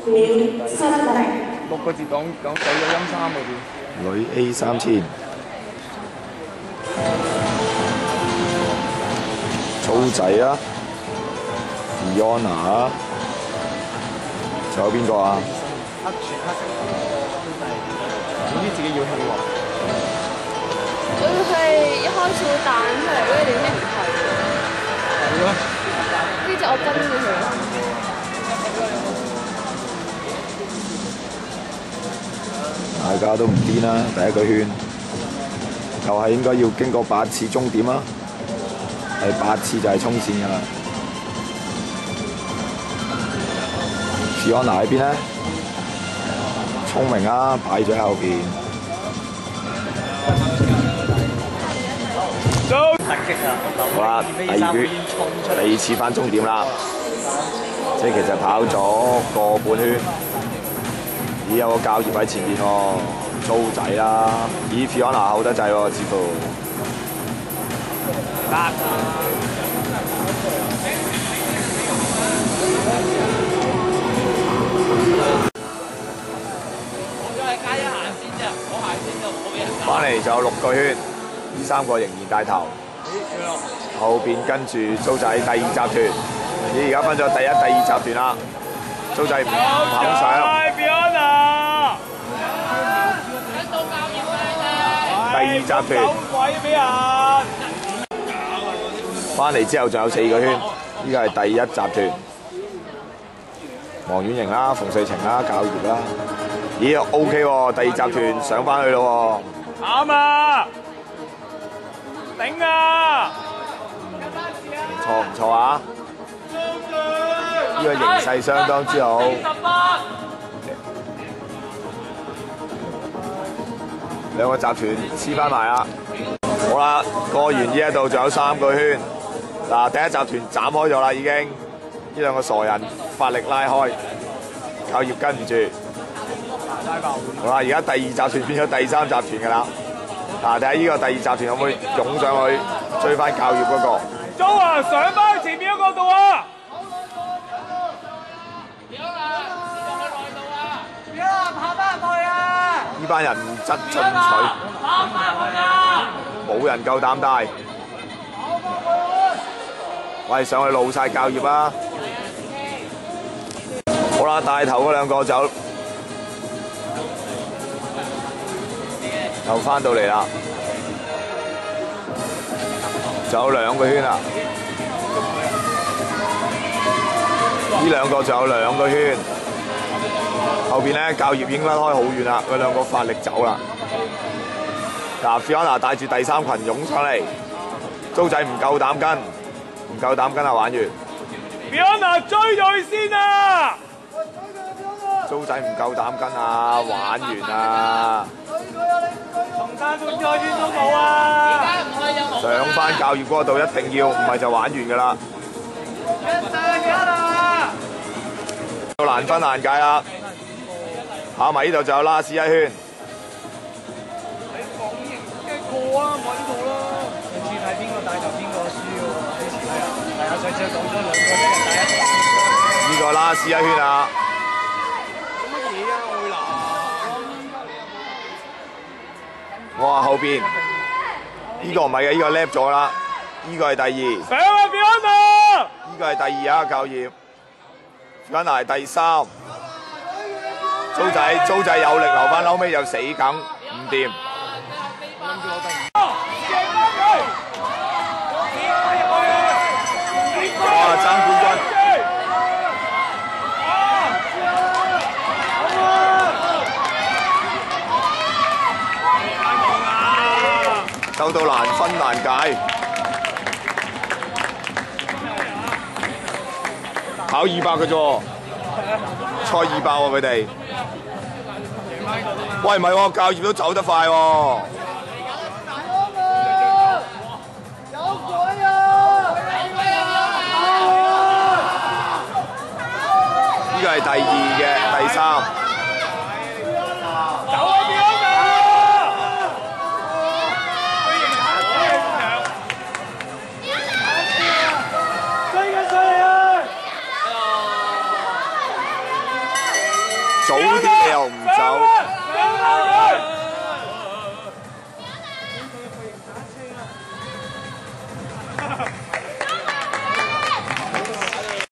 6個字講計咗音3個字。女 A 3000，粗仔啊 ，Fiona 啊，仲有邊個啊？黑色，總之自己要起喎。佢一開始會彈出嚟，跟住點知唔係喎。係咯。跟住我跟住佢。大家都唔癲啦，第一個圈就係應該要經過8次終點啦，第8次就係衝線㗎啦。Fiona 喺邊咧？聰明啊，擺咗喺後邊。突擊啊！好啦，第二次翻終點啦，即係其實跑咗個半圈。咦，有個教業喺前面喎，租仔啦。咦 ，Fiona 後得滯喎，似乎。翻嚟就有6個圈，呢3個仍然帶頭。後邊跟住租仔第2集團，咦，而家分咗第1、第2集團啦。租仔唔肯上。第2集團，翻嚟之後仲有4個圈，呢個係第1集團。黃婉瑩啦、馮瑞晴啦、教業啦，咦 OK 喎，第2集團上翻去咯喎。啱啊！頂啊！唔錯啊！呢個形勢相當之好。兩個集團黐翻埋啦。好啦，過完呢一度仲有3個圈。嗱，第1集團斬開咗啦，已經。呢兩個傻人發力拉開，教業跟唔住。好啦，而家第2集團變咗第3集團㗎啦。嗱，睇下呢個第2集團可唔可以湧上去追翻教業嗰個。周啊，上翻去前面嗰個度啊！呢班人唔質進取，冇人夠膽帶。喂，上去露晒教業啊！好啦，帶頭嗰兩個就又翻到嚟啦，仲有2個圈啊！呢兩個仲有2個圈。後邊咧教業已經甩開好遠啦，佢兩個發力走啦。嗱 ，Fiona 帶住第3群湧上嚟，租仔唔夠膽跟啊，玩完。Fiona 追佢先啊！租仔唔夠膽跟啊，玩完啊！同山半個圈都冇啊！上翻教業嗰度一定要，唔係就玩完㗎啦。到難分難解啦。跑埋呢度就有拉屎1圈。你講贏嘅過啊，揾到啦！上次睇邊個帶頭邊個輸喎，之前係啊，上次講咗2個一人帶1個。呢個拉屎1圈啊！做乜嘢啊，愛娜？我話後邊，呢個唔係嘅，呢個 lap 咗啦，呢個係第2。上啊 Fiona！呢個係第2啊，教業。Fiona 係第3。租仔有力留翻，後尾又死梗，唔掂。哇！爭冠軍。鬥到難分難解。跑200嘅啫，賽200喎佢哋。喂，唔係喎，教業都走得快喎。有鬼啊！呢個係第2嘅，第3。走啊 Fiona！追緊上嚟啊！早啲你又唔走。